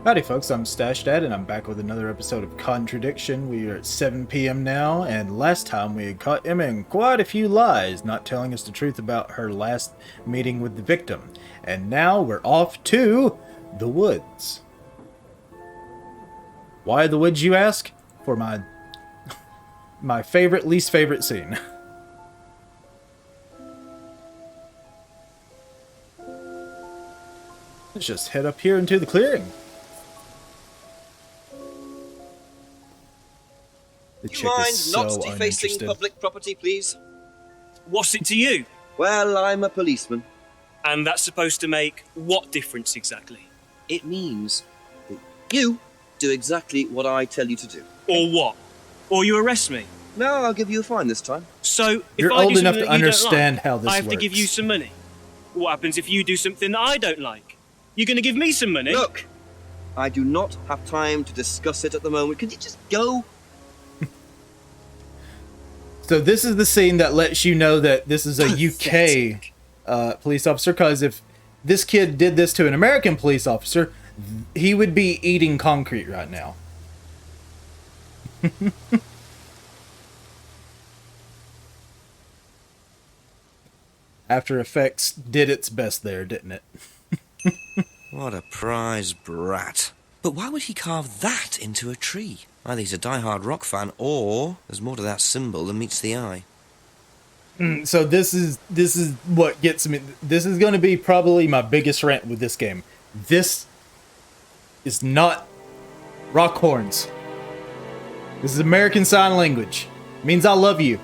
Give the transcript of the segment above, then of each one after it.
Howdy folks, I'm StacheDad and I'm back with another episode of Contradiction. We are at 7 p.m. now, and last time we had caught Emma in quite a few lies, not telling us the truth about her last meeting with the victim. And now we're off to the woods. Why the woods, you ask? For my least favorite scene. Let's just head up here into the clearing. The Do you mind not defacing public property, please? What's it to you? Well, I'm a policeman. And that's supposed to make what difference exactly? It means that you do exactly what I tell you to do. Or what? Or you arrest me? No, I'll give you a fine this time. So, if You're I old do enough something to that you don't understand like, how this I have to works. give you some money. What happens if you do something that I don't like? You're going to give me some money? Look, I do not have time to discuss it at the moment. Could you just go? So this is the scene that lets you know that this is a UK police officer, because if this kid did this to an American police officer, he would be eating concrete right now. After Effects did its best there, didn't it? What a prize brat. But why would he carve that into a tree? Either he's a die-hard rock fan, or there's more to that symbol than meets the eye. So this is what gets me. This is going to be probably my biggest rant with this game. This is not rock horns. This is American Sign Language. It means I love you.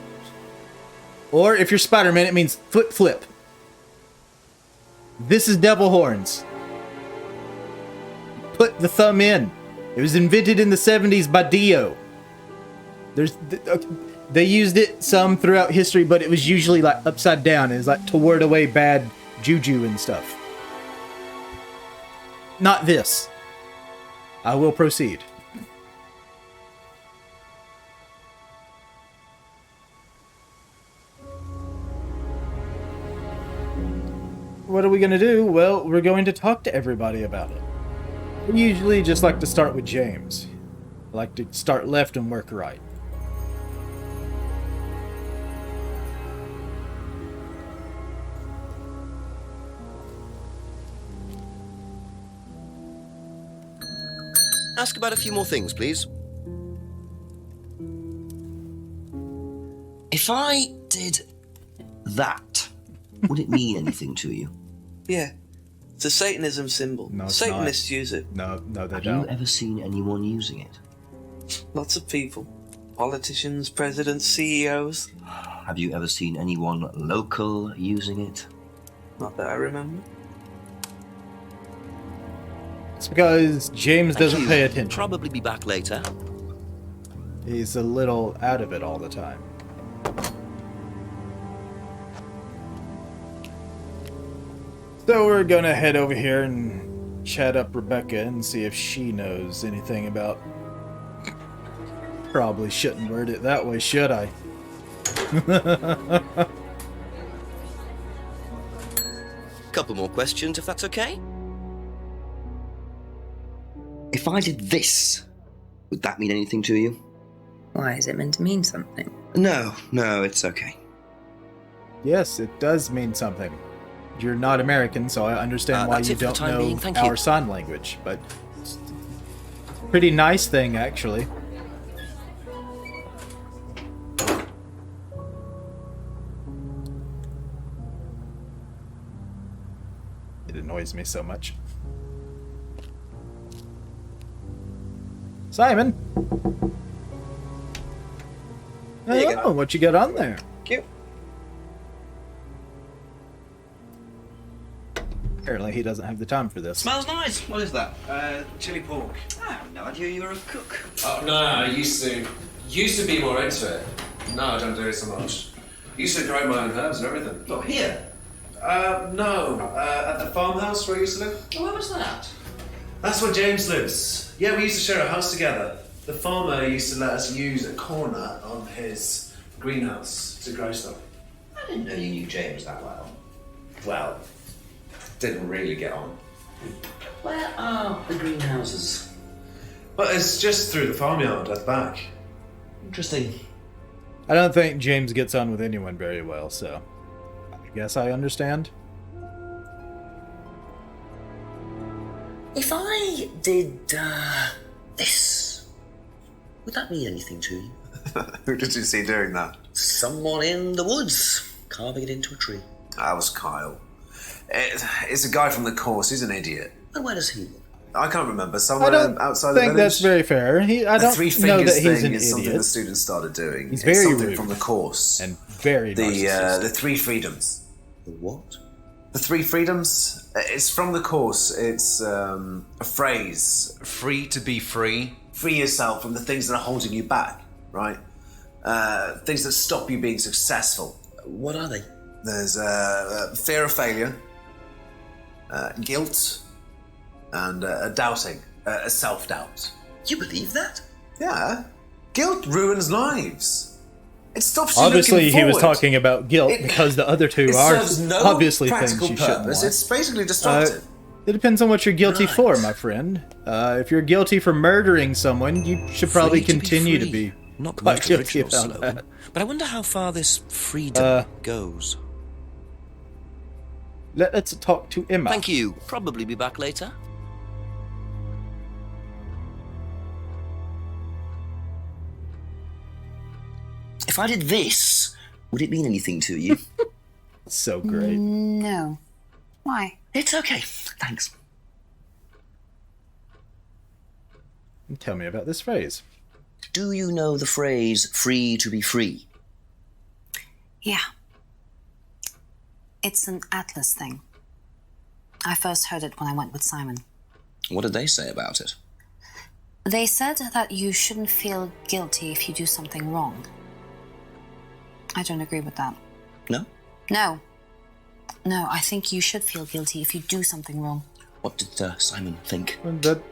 Or if you're Spider-Man, it means flip flip. This is devil horns. Put the thumb in. It was invented in the 70s by Dio. They used it some throughout history, but it was usually like upside down. It was like to ward away bad juju and stuff. Not this. I will proceed. What are we going to do? Well, we're going to talk to everybody about it. We usually just like to start with James. I like to start left and work right. Ask about a few more things, please. If I did that, would it mean anything to you? Yeah. It's a Satanism symbol. No, it's Satanists not. use it. No, they Have don't. you ever seen anyone using it? Lots of people. Politicians, presidents, CEOs. Have you ever seen anyone local using it? Not that I remember. It's because James doesn't pay attention. Probably be back later. He's a little out of it all the time. So we're gonna head over here and chat up Rebecca and see if she knows anything about... Probably shouldn't word it that way, should I? Couple more questions, if that's okay? If I did this, would that mean anything to you? Why is it meant to mean something? No, it's okay. Yes, it does mean something. You're not American, so I understand why That's you it for the don't time know being, thank our you. sign language, but it's a pretty nice thing, actually. It annoys me so much. Simon! There you Oh, go. what you got on there? Cute. Apparently he doesn't have the time for this. Smells nice. What is that? Chili pork. I have no idea you were a cook. Oh no, I used to be more into it. No, I don't do it so much. Used to grow my own herbs and everything. Not here. No, at the farmhouse where I used to live. Oh, where was that? That's where James lives. Yeah, we used to share a house together. The farmer used to let us use a corner of his greenhouse to grow stuff. I didn't know you knew James that well. Well, didn't really get on. Where are the greenhouses? But it's just through the farmyard at the back. Interesting. I don't think James gets on with anyone very well, so I guess I understand. If I did this, would that mean anything to you? Who did you see doing that? Someone in the woods, carving it into a tree. That was Kyle. It's a guy from the course. He's an idiot. And where does he live? I can't remember. I Somewhere don't outside the think village. that's very fair. I The don't three know fingers that he's thing an is something the idiot. students started doing. He's It's very something rude. from the course. And very narcissistic. The three freedoms. The what? The three freedoms. It's from the course. It's a phrase. Free to be free. Free yourself from the things that are holding you back. Right. Things that stop you being successful. What are they? There's fear of failure, guilt, and doubting, self-doubt. You believe that? Yeah, guilt ruins lives. It stops you Obviously, looking he was forward. talking about guilt because the other two It are serves no obviously things practical you shouldn't purpose. want. It's basically destructive. It depends on what you're guilty Right. for, my friend. If you're guilty for murdering someone, you should probably Free continue to free. be Not the quite most guilty original about slogan, that. but I wonder how far this freedom goes. Let's talk to Emma. Thank you. Probably be back later. If I did this, would it mean anything to you? So great. No. Why? It's okay. Thanks. Tell me about this phrase. Do you know the phrase free to be free? Yeah. It's an Atlas thing. I first heard it when I went with Simon. What did they say about it? They said that you shouldn't feel guilty if you do something wrong. I don't agree with that. No? No. No, I think you should feel guilty if you do something wrong. What did Simon think? But,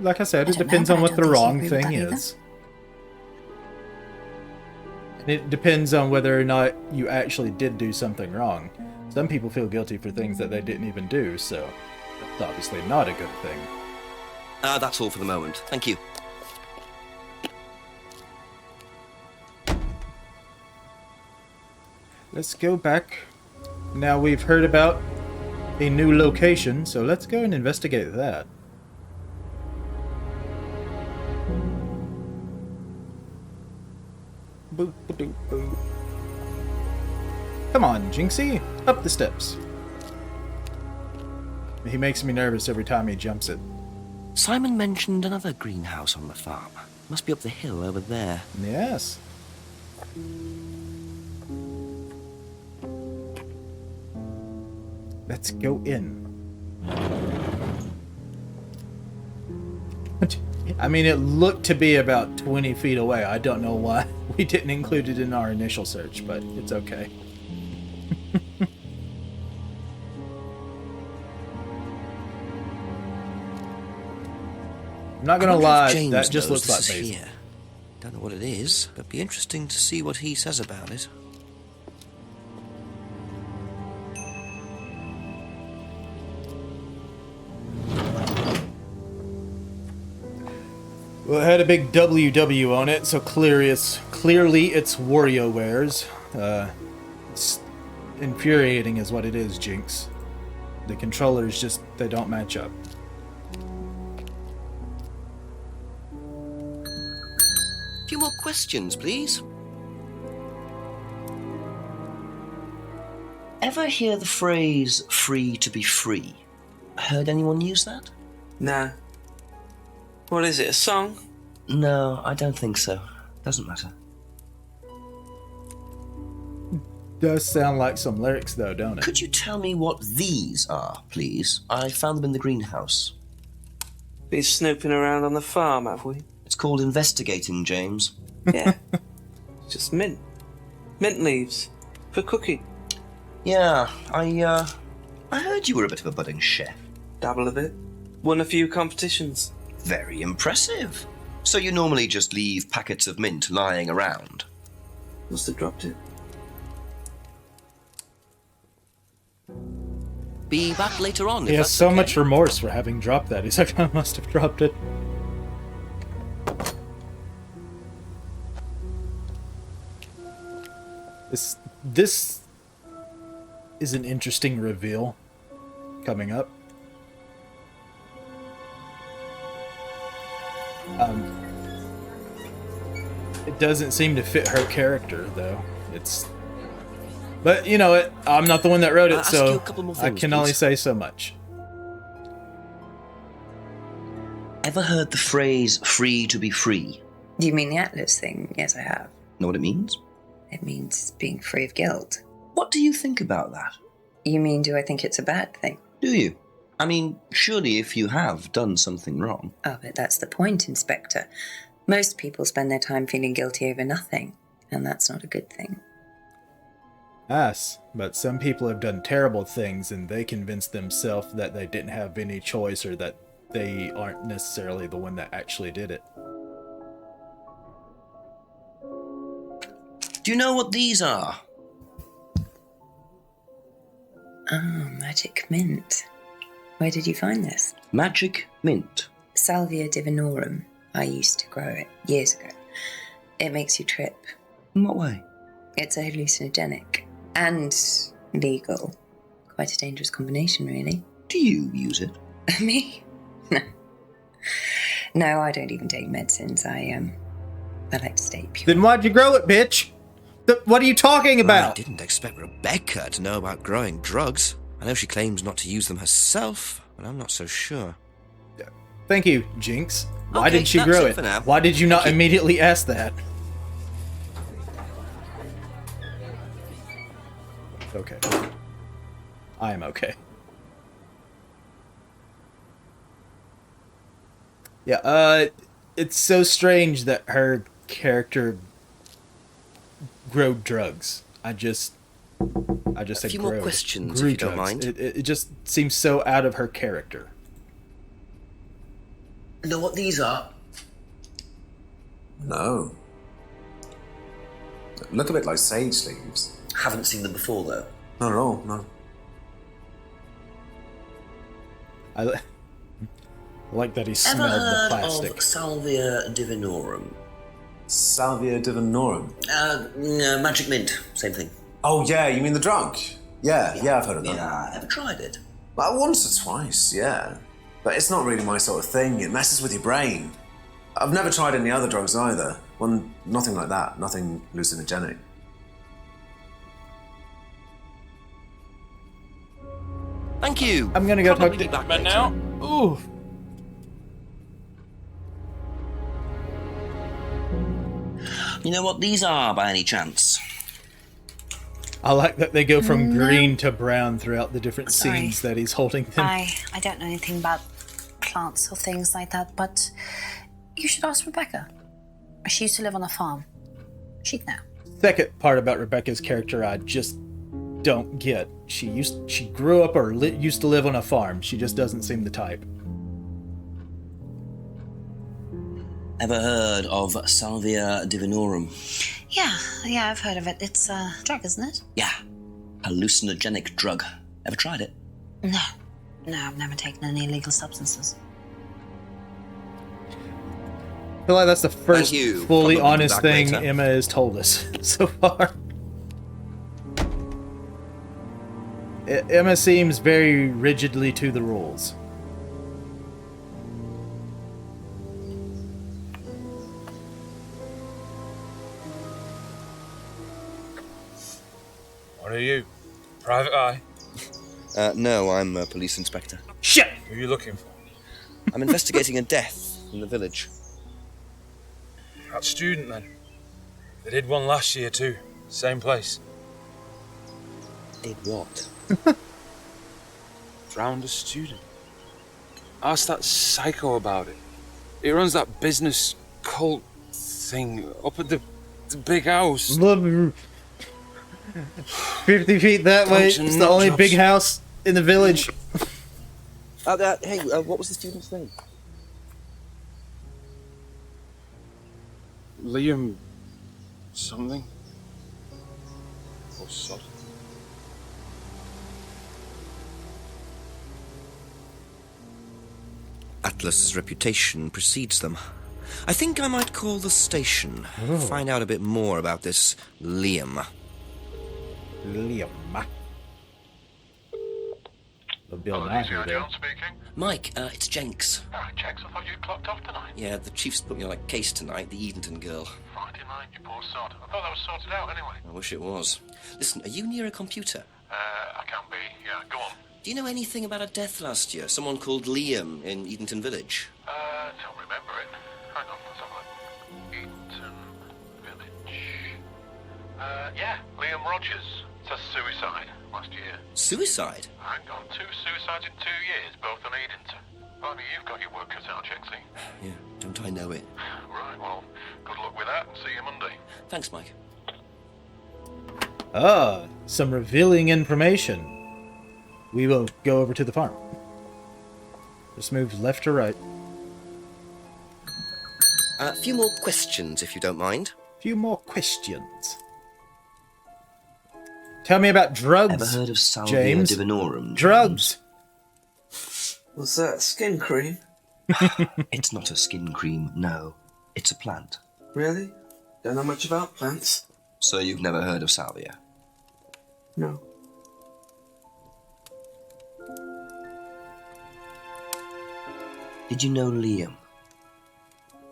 like I said, I it don't know, depends but on I what don't the think he wrong agreed with thing that either. is. And it depends on whether or not you actually did do something wrong. Some people feel guilty for things that they didn't even do, so that's obviously not a good thing. That's all for the moment. Thank you. Let's go back. Now we've heard about a new location, so let's go and investigate that. Boop, ba-doop, boo. Come on, Jinxie, up the steps. He makes me nervous every time he jumps it. Simon mentioned another greenhouse on the farm. Must be up the hill over there. Yes. Let's go in. I mean, it looked to be about 20 feet away. I don't know why we didn't include it in our initial search, but it's okay. I'm not I gonna wonder if lie, James that just knows looks like this is basil. here. Don't know what it is, but be interesting to see what he says about it. Well, it had a big WW on it, so clearly it's WarioWares. It's infuriating is what it is, Jinx. The controllers just, they don't match up. A few more questions, please. Ever hear the phrase free to be free? Heard anyone use that? Nah. What is it, a song? No, I don't think so. Doesn't matter. Does sound like some lyrics though, don't it? Could you tell me what these are, please? I found them in the greenhouse. Been snooping around on the farm, have we? It's called investigating, James. Yeah. It's just mint. Mint leaves. For cooking. Yeah, I heard you were a bit of a budding chef. Dabble a bit. Won a few competitions. Very impressive. So you normally just leave packets of mint lying around? Must have dropped it. Be back later on. He if has that's so okay. much remorse for having dropped that. He's like, I must have dropped it. This is an interesting reveal coming up. It doesn't seem to fit her character, though. But you know it. I'm not the one that wrote it, ask you so a couple more I things, can only please. say so much. Ever heard the phrase free to be free? Do you mean the Atlas thing? Yes, I have. Know what it means? It means being free of guilt. What do you think about that? You mean, do I think it's a bad thing? Do you? I mean, surely if you have done something wrong. Oh, but that's the point, Inspector. Most people spend their time feeling guilty over nothing, and that's not a good thing. Yes, but some people have done terrible things and they convince themselves that they didn't have any choice or that they aren't necessarily the one that actually did it. Do you know what these are? Oh, magic mint. Where did you find this? Magic mint. Salvia divinorum. I used to grow it years ago. It makes you trip. In what way? It's a hallucinogenic and legal. Quite a dangerous combination, really. Do you use it? Me? No. No, I don't even take medicines. I like to stay pure. Then why'd you grow it, bitch? What are you talking I about? didn't expect Rebecca to know about growing drugs. I know she claims not to use them herself, but I'm not so sure. Thank you, Jinx. Why Okay, did she that's grow it it? for now. Why did you not immediately ask that? Okay. I am okay. Yeah, it's so strange that her character grew drugs. I just said few more grow. questions, Grew if you don't drugs. mind. It just seems so out of her character. Know what these are? No. Look a bit like sage leaves. Haven't seen them before, though. Not at all, no. I like that he Ever smelled the heard plastic. of Salvia divinorum? Salvia divinorum. No, magic mint. Same thing. Oh, yeah, you mean the drug? Yeah, I've heard of that. Yeah, ever tried it? Well, once or twice, yeah. But it's not really my sort of thing. It messes with your brain. I've never tried any other drugs either. Well, nothing like that. Nothing hallucinogenic. Thank you. I'm gonna go Probably talk to be back but later. now. Ooh. You know what these are, by any chance? I like that they go from green to brown throughout the different Sorry. scenes that he's holding them. I don't know anything about plants or things like that, but you should ask Rebecca. She used to live on a farm. She'd know. Second part about Rebecca's character I just don't get. She grew up or used to live on a farm. She just doesn't seem the type. Ever heard of Salvia divinorum? Yeah, I've heard of it. It's a drug, isn't it? Yeah. Hallucinogenic drug. Ever tried it? No, I've never taken any illegal substances. I feel like that's the first you. fully Probably honest back thing later. Emma has told us so far. Emma seems very rigidly to the rules. What are you? Private eye? No, I'm a police inspector. Shit! Who are you looking for? I'm investigating a death in the village. That student, then. They did one last year, too. Same place. Did what? Drowned a student. Ask that psycho about it. He runs that business cult thing up at the big house. 50 feet that way. Bunch of It's the only nutjobs. big house in the village. Hey, what was the student's name? Liam... something? Or sod? Atlas's reputation precedes them. I think I might call the station. Find out a bit more about this Liam. Liam. Bill Nighy there. Mike, it's Jenks. Alright, Jenks, I thought you'd clocked off tonight. Yeah, the chief's put me on a case tonight, the Edenton girl. Friday night, you poor sod. I thought that was sorted out anyway. I wish it was. Listen, are you near a computer? I can't be. Yeah, go on. Do you know anything about a death last year? Someone called Liam in Edenton Village? Don't remember it. Hang on, let's have a look. Edenton Village. Yeah, Liam Rogers. Says suicide last year. Suicide? Hang on, 2 suicides in 2 years, both on Edenton. Blimey, you've got your work cut out, Jenksy. Yeah, don't I know it? Right, well, good luck with that and see you Monday. Thanks, Mike. Some revealing information. We will go over to the farm. Just move left or right. A few more questions, if you don't mind. Few more questions. Tell me about drugs. Ever heard of Salvia James? divinorum? Drugs. Was that skin cream? It's not a skin cream, no. It's a plant. Really? Don't know much about plants. So you've never heard of Salvia? No. Did you know Liam?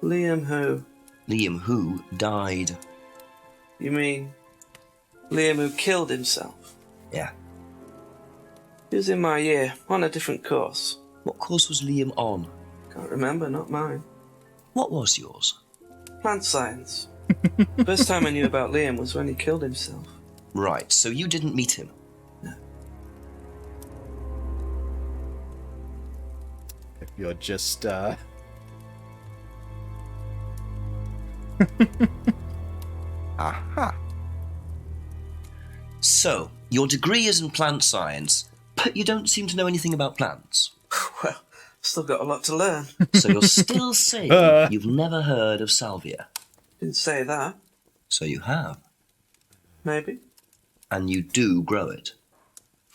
Liam who? Liam who died. You mean Liam who killed himself? Yeah. He was in my year, on a different course. What course was Liam on? Can't remember, not mine. What was yours? Plant science. First time I knew about Liam was when he killed himself. Right, so you didn't meet him? No. If you're just, Aha. So, your degree is in plant science, but you don't seem to know anything about plants. Well, still got a lot to learn. So you're still saying you've never heard of Salvia? Didn't say that. So you have. Maybe. And you do grow it?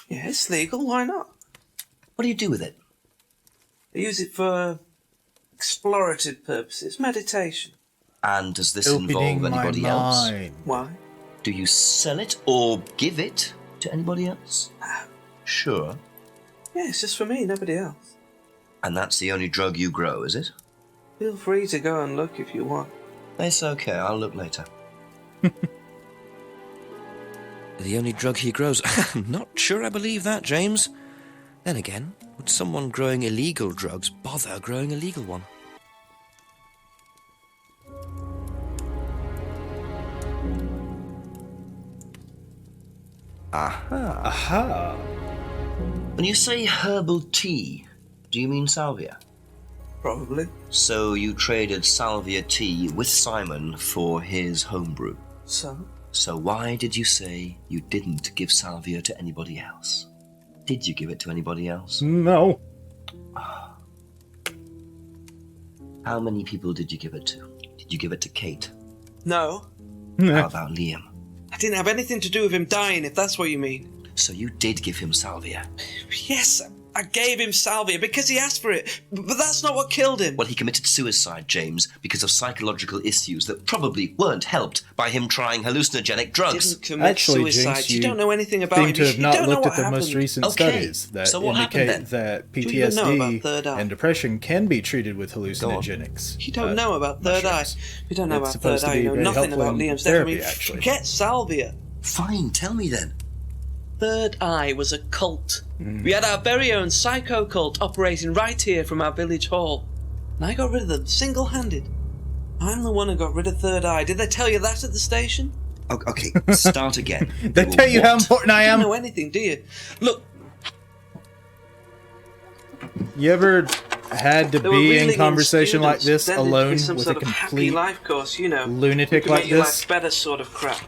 Yeah, it's legal, why not? What do you do with it? I use it for explorative purposes, meditation. And does this Opening involve anybody my else? mind. Why? Do you sell it or give it to anybody else? Sure. Yeah, it's just for me, nobody else. And that's the only drug you grow, is it? Feel free to go and look if you want. It's okay, I'll look later. The only drug he grows. Not sure I believe that, James. Then again, would someone growing illegal drugs bother growing a legal one? Aha. aha. When you say herbal tea, do you mean salvia? Probably. So you traded salvia tea with Simon for his homebrew. So why did you say you didn't give salvia to anybody else? Did you give it to anybody else? No. How many people did you give it to? Did you give it to Kate? No. How about Liam? I didn't have anything to do with him dying, if that's what you mean. So you did give him salvia? Yes, I gave him salvia because he asked for it, but that's not what killed him. Well, he committed suicide, James, because of psychological issues that probably weren't helped by him trying hallucinogenic drugs. Didn't commit suicide. Jinx, you don't know anything about seem it. to have You not don't know looked what at the happened. most recent Okay, studies that so what happened indicate then? that Do you even know about Third PTSD Eye? and depression can be treated with hallucinogenics. You don't know about Third Eye. You don't know It's about Third supposed to Eye. be You know very nothing helpful about in Liam's death. I therapy, mean, actually. forget salvia. Fine, tell me then. Third Eye was a cult. We had our very own psycho cult operating right here from our village hall. And I got rid of them single-handed. I'm the one who got rid of Third Eye. Did they tell you that at the station? Okay, start again. They tell you how important I You am. don't know anything, do you? Look, You ever had to they were be reeling in conversation like students, this pretending to alone be some with sort a of happy complete life course, you know, lunatic who can like make your this? life better sort of crap.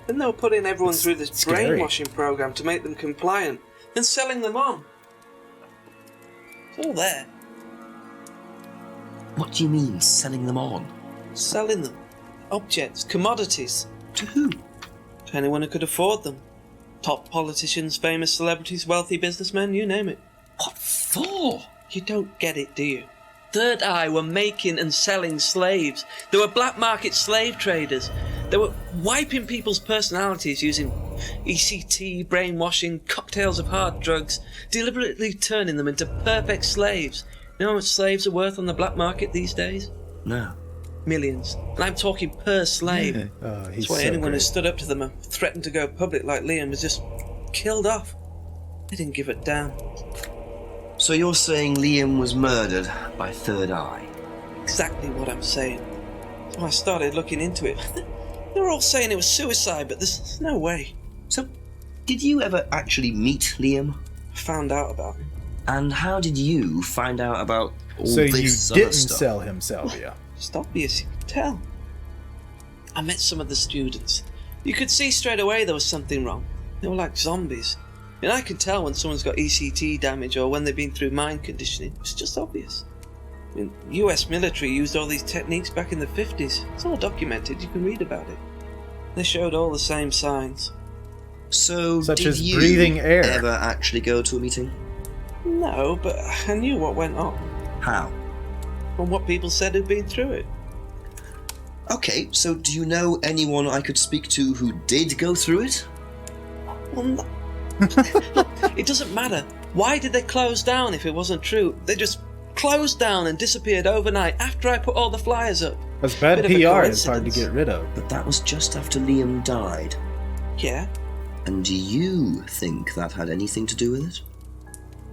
Then they were putting everyone through this scary. brainwashing program to make them compliant, then selling them on. It's all there. What do you mean, selling them on? Selling them. Objects, commodities. To who? To anyone who could afford them. Top politicians, famous celebrities, wealthy businessmen, you name it. What for? You don't get it, do you? Third Eye were making and selling slaves. They were black market slave traders. They were wiping people's personalities using ECT, brainwashing, cocktails of hard drugs, deliberately turning them into perfect slaves. You know how much slaves are worth on the black market these days? No. Millions. And I'm talking per slave. Yeah. Oh, he's That's why so anyone who great. stood up to them and threatened to go public like Liam was just killed off. They didn't give a damn. So you're saying Liam was murdered by Third Eye? Exactly what I'm saying. So I started looking into it. They were all saying it was suicide, but there's no way. So, did you ever actually meet Liam? Found out about him. And how did you find out about all So this you other didn't stuff? sell him salvia. Just obvious, you could tell. I met some of the students. You could see straight away there was something wrong. They were like zombies. And I can tell when someone's got ECT damage or when they've been through mind conditioning. It's just obvious. I mean, US military used all these techniques back in the 50s. It's all documented, you can read about it. They showed all the same signs. So, Such did as you breathing air. ever actually go to a meeting? No, but I knew what went on. How? From what people said who'd been through it. Okay, so do you know anyone I could speak to who did go through it? Well, no. Look, it doesn't matter. Why did they close down if it wasn't true? They just closed down and disappeared overnight after I put all the flyers up. That's bad Bit of a PR. It's hard to coincidence. get rid of. But that was just after Liam died. Yeah, And do you think that had anything to do with it?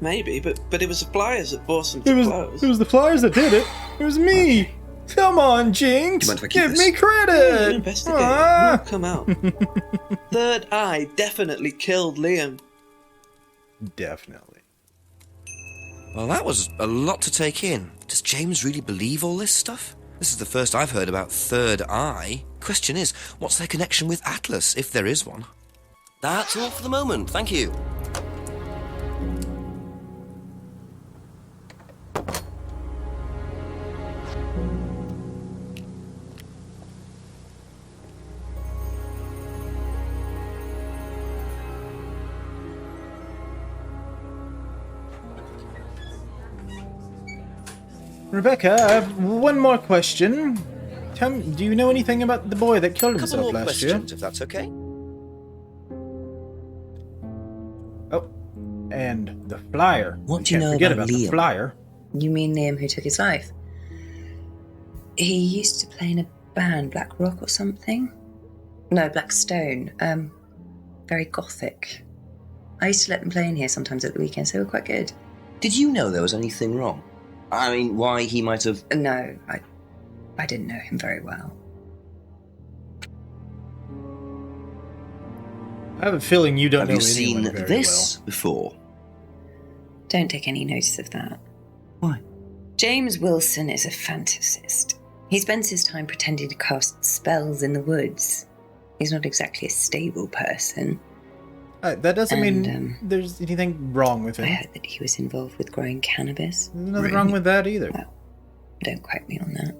maybe, but it was the flyers that forced them to close. It was the Flyers that did it. It was me. Come on, Jinx. Do you mind if I keep Give this? me Yeah, credit. investigate. Ah. It'll come out. Third Eye definitely killed Liam. Definitely. Well, that was a lot to take in. Does James really believe all this stuff? This is the first I've heard about Third Eye. Question is, what's their connection with Atlas, if there is one? That's all for the moment, thank you. Rebecca, I have one more question. Tell me, do you know anything about the boy that killed A couple himself more last year? questions, if that's okay. Oh, and the flyer. What We do you can't know forget about about the Liam? flyer. You mean Liam who took his life? He used to play in a band, Black Rock or something? No, Black Stone. Very gothic. I used to let them play in here sometimes at the weekends. They were quite good. Did you know there was anything wrong? I mean, why he might have... No, I didn't know him very well. I have a feeling you don't Have know you seen anyone very this before? Don't take any notice of that. Why? James Wilson is a fantasist. He spends his time pretending to cast spells in the woods. He's not exactly a stable person. well. That doesn't mean And, there's anything wrong with I him. heard that he was involved with growing cannabis. There's nothing wrong with that either. Well, don't quote me on that.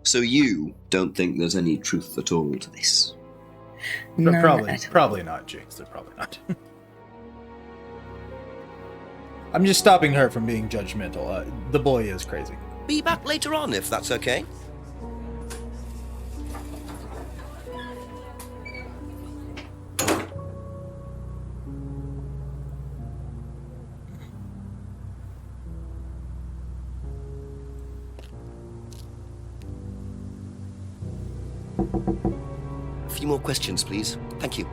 So you don't think there's any truth at all to this? But None probably, at all. probably not, Jinx. They're probably not. I'm just stopping her from being judgmental. The boy is crazy. Be back later on, if that's okay. A few more questions, please. Thank you.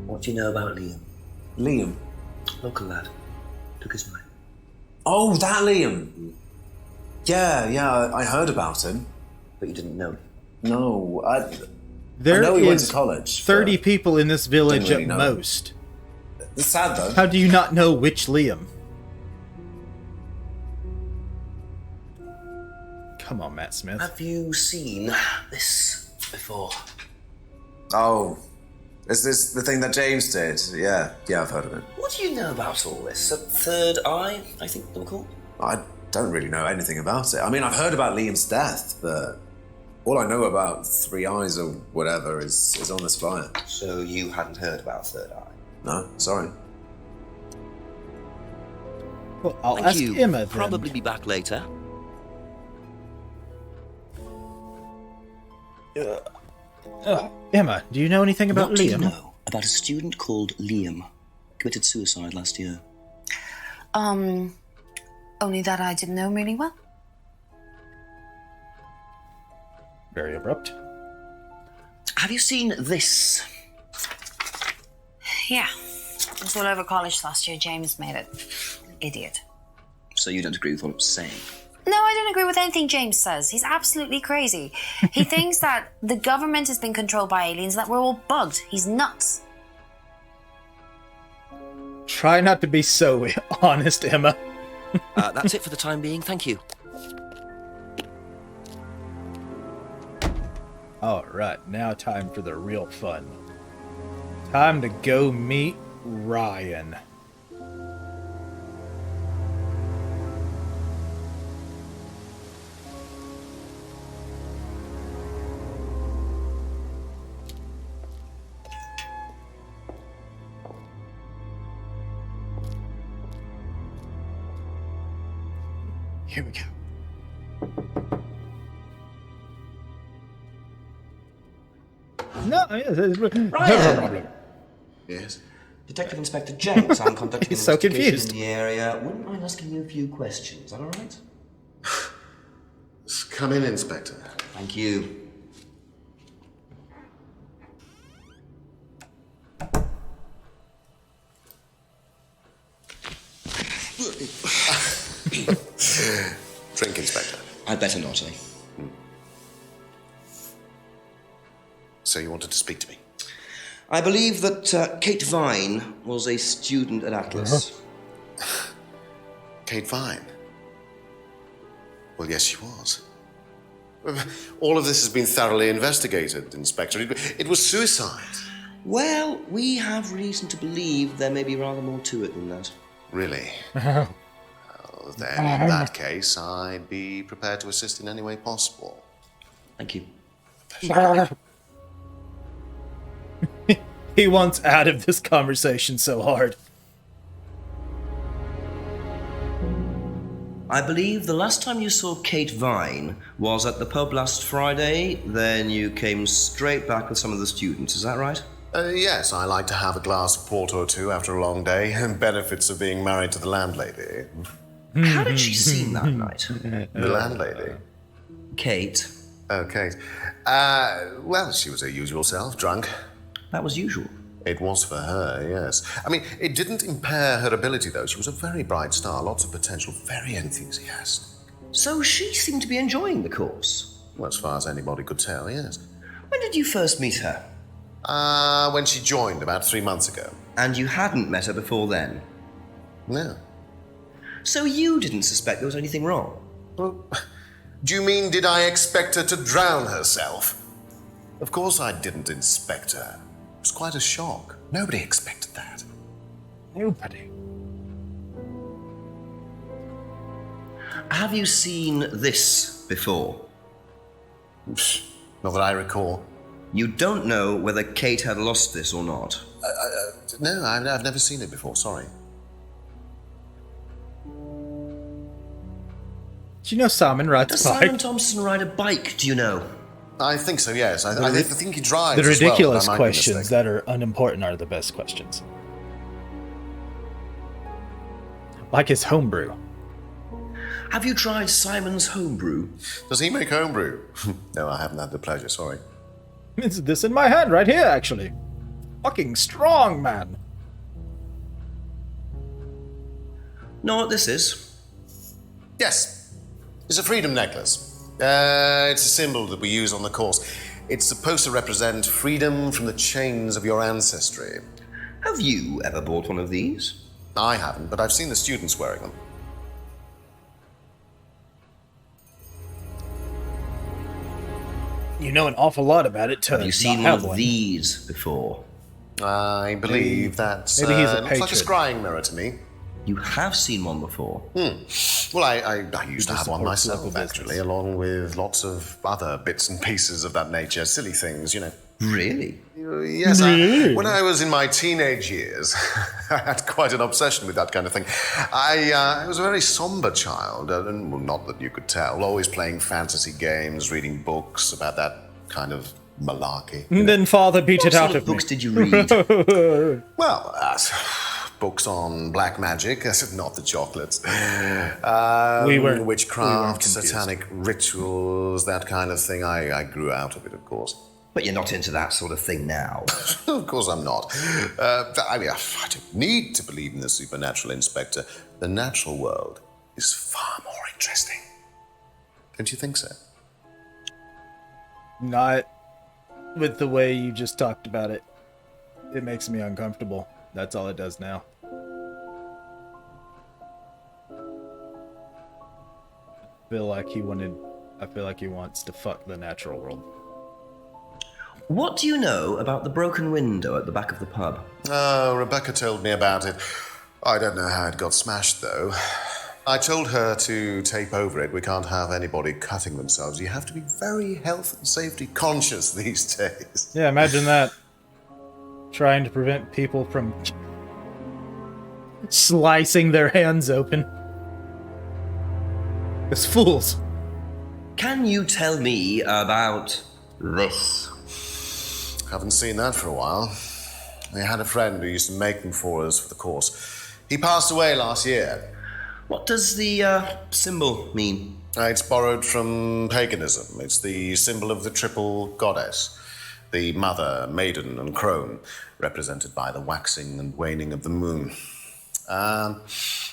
What do you know about Liam? Liam. Local lad. Took his life. Oh, that Liam. Yeah, I heard about him. But you didn't know him? No, I There know he went is to college. 30 people in this village Didn't really at know him. most. It's sad though. How do you not know which Liam? Come on, Matt Smith. Have you seen this before? Oh, is this the thing that James did? Yeah, I've heard of it. What do you know about all this? A Third Eye, I think they were called? I don't really know anything about it. I mean, I've heard about Liam's death, but all I know about Three Eyes or whatever is on this flyer. So you hadn't heard about Third Eye? No, sorry. Well, I'll Thank ask you. Emma then. Probably be back later. Emma, do you know anything about What do you Liam? know about a student called Liam? Committed suicide last year. Only that I didn't know him really well. Very abrupt. Have you seen this? Yeah. It was all over college last year. James made it. Idiot. So you don't agree with what I'm saying? No, I don't agree with anything James says. He's absolutely crazy. He thinks that the government has been controlled by aliens, that we're all bugged. He's nuts. Try not to be so honest, Emma. That's it for the time being. Thank you. Alright, now time for the real fun. Time to go meet Ryan. Here we go. No, no problem. Yes. Detective Inspector James, I'm conducting He's an so investigation confused. in the area. Wouldn't mind asking you a few questions. Is that all right? Come in, Inspector. Thank you. Drink, Inspector. I'd better not, eh? So you wanted to speak to me? I believe that Kate Vine was a student at Atlas. Kate Vine? Well, yes, she was. All of this has been thoroughly investigated, Inspector. It was suicide. Well, we have reason to believe there may be rather more to it than that. Really? Well, then, in that case, I'd be prepared to assist in any way possible. Thank you. He wants out of this conversation so hard. I believe the last time you saw Kate Vine was at the pub last Friday, then you came straight back with some of the students, is that right? Yes, I like to have a glass of port or two after a long day, and benefits of being married to the landlady. How did she seem that night? The landlady? Kate. Oh, Kate. Well, she was her usual self, drunk. That was usual. It was for her, yes. I mean, it didn't impair her ability, though. She was a very bright star, lots of potential, very enthusiastic. So she seemed to be enjoying the course? Well, as far as anybody could tell, yes. When did you first meet her? When she joined, about 3 months ago. And you hadn't met her before then? No. So you didn't suspect there was anything wrong? Well, do you mean, did I expect her to drown herself? Of course I didn't inspect her. It was quite a shock. Nobody expected that. Nobody. Have you seen this before? Not that I recall. You don't know whether Kate had lost this or not? No, I've never seen it before, sorry. Do you know Simon rides Does a bike? Simon Thompson ride a bike, do you know? I think so, yes. I think he drives The as well, ridiculous but I might be questions mistaken. that are unimportant are the best questions. Like his homebrew. Have you tried Simon's homebrew? Does he make homebrew? No, I haven't had the pleasure, sorry. It's this in my hand right here, actually. Fucking strong, man. Know what this is? Yes. It's a freedom necklace. It's a symbol that we use on the course. It's supposed to represent freedom from the chains of your ancestry. Have you ever bought one of these? I haven't, but I've seen the students wearing them. You know an awful lot about it, to Have you seen not one have of these before? I believe that's maybe he's a looks like a patron. scrying mirror to me. You have seen one before? Well, I used to have one supports myself, local actually, business. along with lots of other bits and pieces of that nature. Silly things, you know. Really? Yes, when I was in my teenage years, I had quite an obsession with that kind of thing. I was a very somber child, and well, not that you could tell, always playing fantasy games, reading books about that kind of malarkey. And then father beat it out of me. What sort of books did you read? Well, books on black magic, not the chocolates. Witchcraft, satanic rituals, that kind of thing. I grew out of it, of course. But you're not into that sort of thing now. Of course I'm not. I don't need to believe in the supernatural, Inspector. The natural world is far more interesting. Don't you think so? Not with the way you just talked about it. It makes me uncomfortable. That's all it does now. I feel like he wants to fuck the natural world. What do you know about the broken window at the back of the pub? Oh, Rebecca told me about it. I don't know how it got smashed, though. I told her to tape over it. We can't have anybody cutting themselves. You have to be very health and safety conscious these days. Yeah, imagine that. Trying to prevent people from slicing their hands open. As fools. Can you tell me about this? Haven't seen that for a while. I had a friend who used to make them for us for the course. He passed away last year. What does the symbol mean? It's borrowed from paganism. It's the symbol of the triple goddess. The mother, maiden, and crone, represented by the waxing and waning of the moon.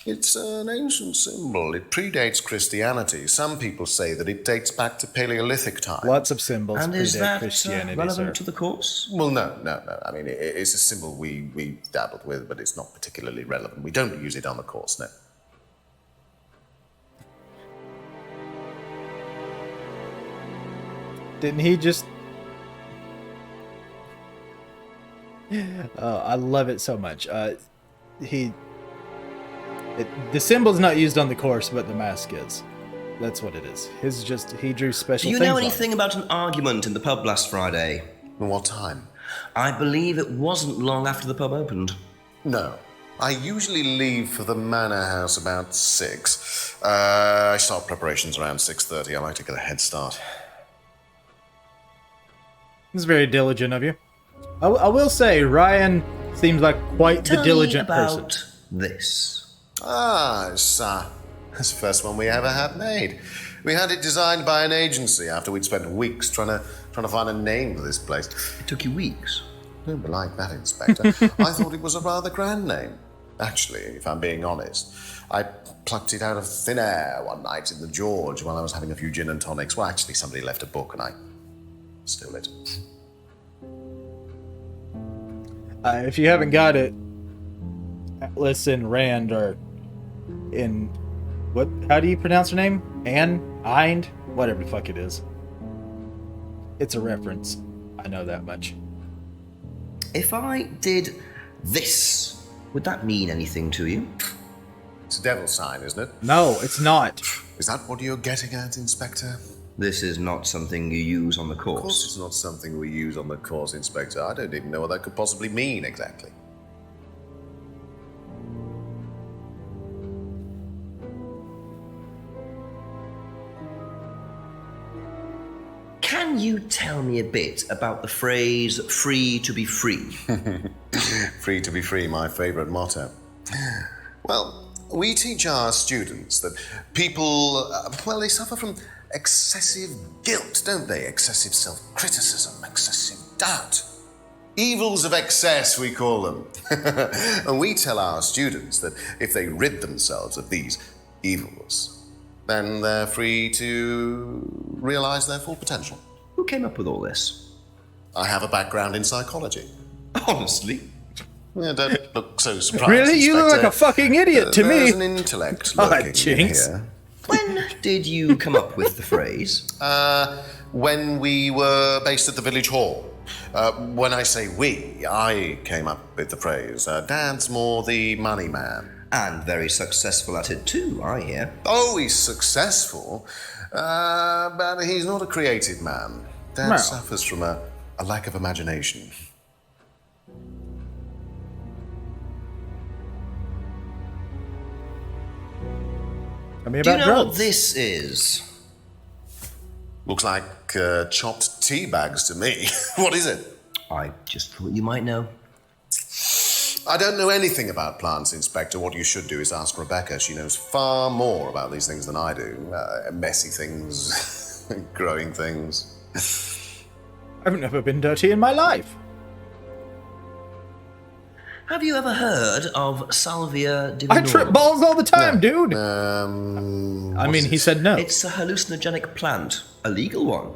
It's an ancient symbol. It predates Christianity. Some people say that it dates back to Paleolithic times. Lots of symbols and predate is that Christianity, relevant sir. to the course? Well, no. I mean, it's a symbol we dabbled with, but it's not particularly relevant. We don't use it on the course, no. Didn't he just... I love it so much. The symbol's not used on the course, but the mask is. That's what it is. He drew special things. Do you know anything about an argument in the pub last Friday? What time? I believe it wasn't long after the pub opened. No. I usually leave for the manor house about 6. I start preparations around 6:30. I like to get a head start. It's very diligent of you. I will say, Ryan seems like quite the diligent person. Tell me about this. It's the first one we ever had made. We had it designed by an agency after we'd spent weeks trying to find a name for this place. It took you weeks? Don't be like that, Inspector. I thought it was a rather grand name. Actually, if I'm being honest, I plucked it out of thin air one night in the George while I was having a few gin and tonics. Well, actually, somebody left a book and I stole it. If you haven't got it, Atlas and Rand are in... What? How do you pronounce her name? Eind? Whatever the fuck it is. It's a reference. I know that much. If I did this, would that mean anything to you? It's a devil sign, isn't it? No, it's not. Is that what you're getting at, Inspector? This is not something you use on the course. Of course it's not something we use on the course, Inspector. I don't even know what that could possibly mean exactly. Can you tell me a bit about the phrase free to be free? Free to be free, my favourite motto. Well, we teach our students that people, they suffer from excessive guilt, don't they? Excessive self-criticism, excessive doubt. Evils of excess, we call them. And we tell our students that if they rid themselves of these evils, then they're free to realise their full potential. Who came up with all this? I have a background in psychology. Honestly? Yeah, don't look so surprised. Really? You look like a fucking idiot to me. There's an intellect lurking Jinx. here. When did you come up with the phrase? When we were based at the village hall. When I say we, I came up with the phrase. Dad's more the money man. And very successful at it too, I hear. Oh, he's successful, but he's not a creative man. Dad suffers from a a lack of imagination. I mean, Do you about know drugs. what this is? Looks like chopped tea bags to me. What is it? I just thought you might know. I don't know anything about plants, Inspector. What you should do is ask Rebecca. She knows far more about these things than I do. Messy things, growing things. I've never been dirty in my life. Have you ever heard of Salvia I trip divinorum? balls all the time, dude. I mean, he said no. It's a hallucinogenic plant, a legal one,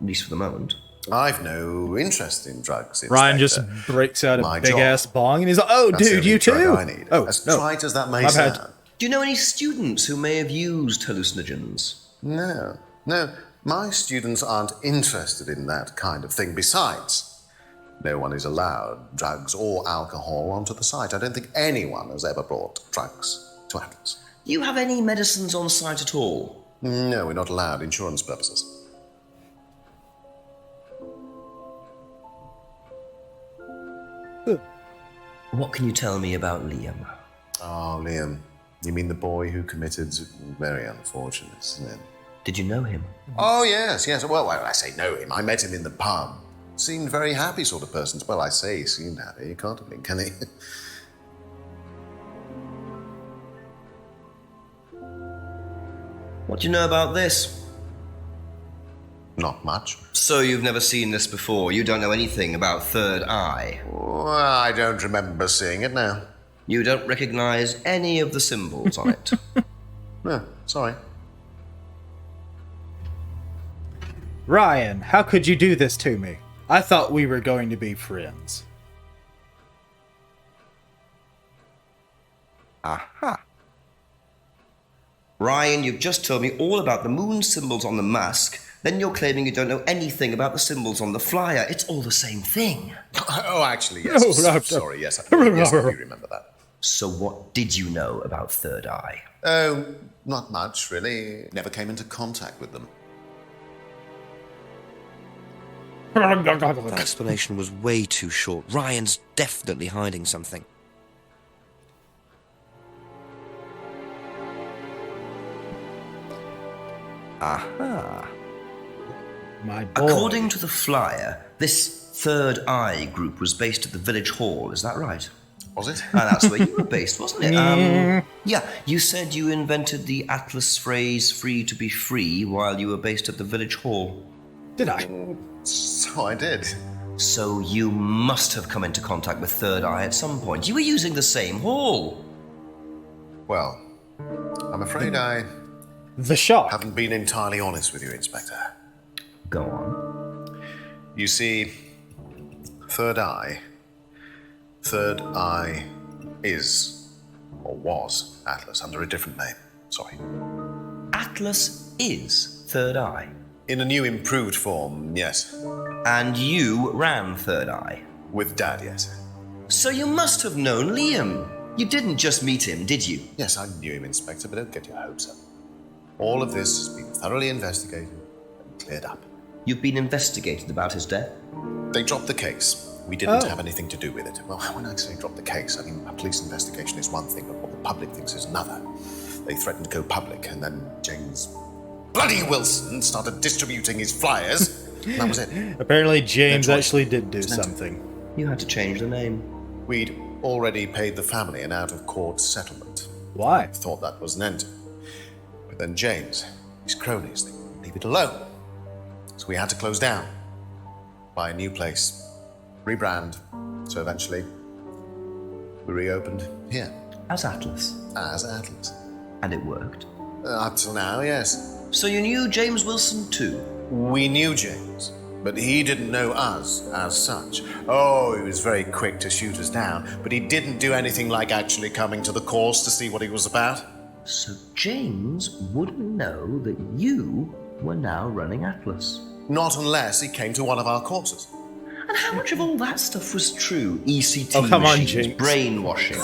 at least for the moment. I've no interest in drugs. Ryan just Inspector. breaks out a My big job. ass bong and he's like, "Oh, That's the dude, only you drug too?" I need. Oh, As no. trite as that may My bad. sound. Do you know any students who may have used hallucinogens? No. My students aren't interested in that kind of thing. Besides, no one is allowed drugs or alcohol onto the site. I don't think anyone has ever brought drugs to Atlas. Do you have any medicines on site at all? No, we're not allowed. Insurance purposes. What can you tell me about Liam? Oh, Liam. You mean the boy who committed... Very unfortunate, isn't it? Did you know him? Oh, yes. Well, I say know him. I met him in the pub. Seemed very happy sort of person. Well, I say he seemed happy. He can't have been, can he? What do you know about this? Not much. So you've never seen this before? You don't know anything about Third Eye? Well, I don't remember seeing it now. You don't recognize any of the symbols on it? No, sorry. Ryan, how could you do this to me? I thought we were going to be friends. Aha. Ryan, you've just told me all about the moon symbols on the mask. Then you're claiming you don't know anything about the symbols on the flyer. It's all the same thing. Oh, actually, yes. Sorry, yes, I do remember that. So what did you know about Third Eye? Oh, not much, really. Never came into contact with them. That explanation was way too short. Ryan's definitely hiding something. Aha. My boy. According to the flyer, this Third Eye group was based at the village hall, is that right? Was it? That's where you were based, wasn't it? Yeah, you said you invented the Atlas phrase free to be free while you were based at the village hall. Did I? So I did. So you must have come into contact with Third Eye at some point. You were using the same hall. Well, I'm afraid I The shock. haven't been entirely honest with you, Inspector. Go on. You see, Third Eye is, or was, Atlas under a different name. Sorry. Atlas is Third Eye. In a new improved form, yes. And you ran Third Eye. With Dad, yes. So you must have known Liam. You didn't just meet him, did you? Yes, I knew him, Inspector, but don't get your hopes up. All of this has been thoroughly investigated and cleared up. You've been investigated about his death? They dropped the case. We didn't have anything to do with it. Well, when I say drop the case, I mean a police investigation is one thing, but what the public thinks is another. They threatened to go public, and then James bloody Wilson started distributing his flyers. And that was it. Apparently James actually did do something. You had to change the name. We'd already paid the family an out-of-court settlement. Why? Thought that was an end. But then James, his cronies, they wouldn't leave it alone. So we had to close down, buy a new place, rebrand. So eventually, we reopened here. As Atlas? As Atlas. And it worked? Up till now, yes. So you knew James Wilson too? We knew James, but he didn't know us as such. Oh, he was very quick to shoot us down, but he didn't do anything like actually coming to the course to see what he was about. So James wouldn't know that you were now running Atlas? Not unless he came to one of our courses. And how much of all that stuff was true? ECT Oh, come on, machines, Jinx. brainwashing.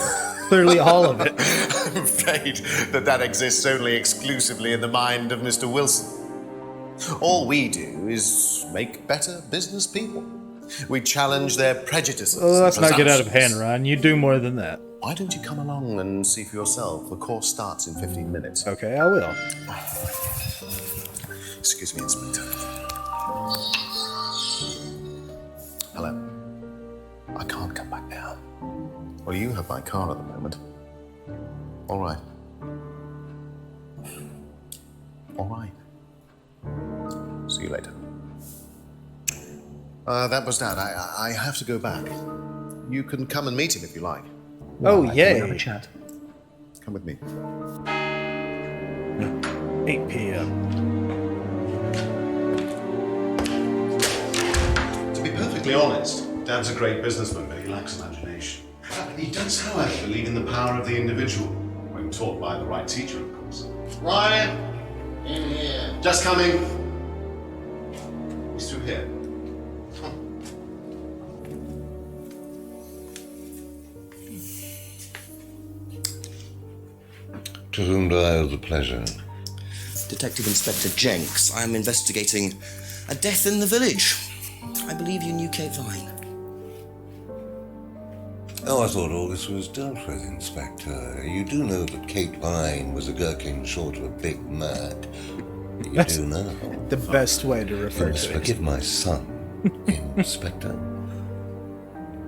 Clearly all of it. I'm afraid that exists only exclusively in the mind of Mr. Wilson. All we do is make better business people. We challenge their prejudices. Oh, let's and not get out of hand, presumptions. Ryan. You do more than that. Why don't you come along and see for yourself? The course starts in 15 minutes. Okay, I will. Excuse me, Inspector. Hello. I can't come back now. Well, you have my car at the moment. All right. All right. See you later. That was Dad. I have to go back. You can come and meet him if you like. Oh, I can yay. have a chat. Come with me. 8 p.m. To be perfectly honest, Dad's a great businessman, but he lacks imagination. He does, however, believe in the power of the individual, when taught by the right teacher, of course. Ryan! In here. Just coming. He's through here. To whom do I owe the pleasure? Detective Inspector Jenks, I am investigating a death in the village. I believe you knew Kate Vine. Oh, I thought all this was dealt with, Inspector. You do know that Kate Vine was a gherkin short of a Big Mac. You That's do know. the best way to refer You must to it. forgive my son, Inspector.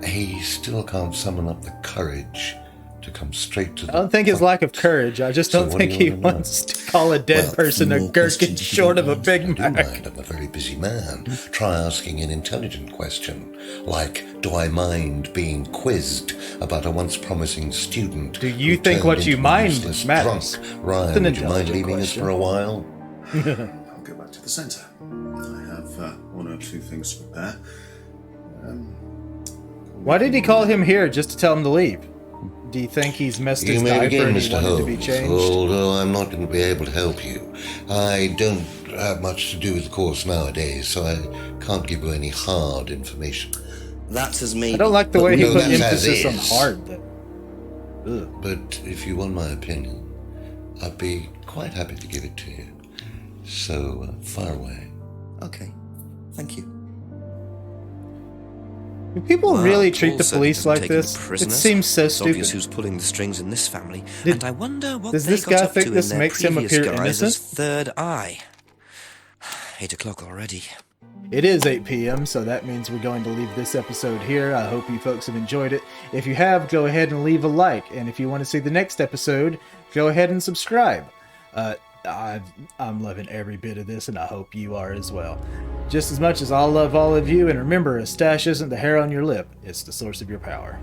He still can't summon up the courage to come straight to the I don't think his lack of courage. I just don't what think do he you wanna know? wants to call a dead person a more gherkin questions if you short don't of a Big mind. I do Mac. mind. I'm a very busy man. Try asking an intelligent question, like, do I mind being quizzed about a once promising student? Do you who think turned what into you a mind useless matters? drunk? It's Ryan, an would you mind intelligent leaving us question. for a while? I'll go back to the centre. I have one or two things to prepare. Why did he call him here just to tell him to leave? Do you think he's messed his You may diaper begin, and he Mr. wanted to be Holmes, changed? although I'm not going to be able to help you. I don't have much to do with the course nowadays, so I can't give you any hard information. That has made I don't like the way he No, put that's as emphasis on is. hard. Ugh. But if you want my opinion, I'd be quite happy to give it to you. So, far away. Okay, thank you. Do people Well, really treat Paul the certainly police doesn't like take any this? It prisoners. seems so It's obvious stupid. who's pulling the strings in this family, Did- and I wonder what does they this got guy up think to this in their makes him previous appear guise as innocent? Third Eye. 8 o'clock already. It is 8 p.m., so that means we're going to leave this episode here. I hope you folks have enjoyed it. If you have, go ahead and leave a like. And if you want to see the next episode, go ahead and subscribe. I'm loving every bit of this, and I hope you are as well. Just as much as I love all of you, and remember, a stash isn't the hair on your lip, it's the source of your power.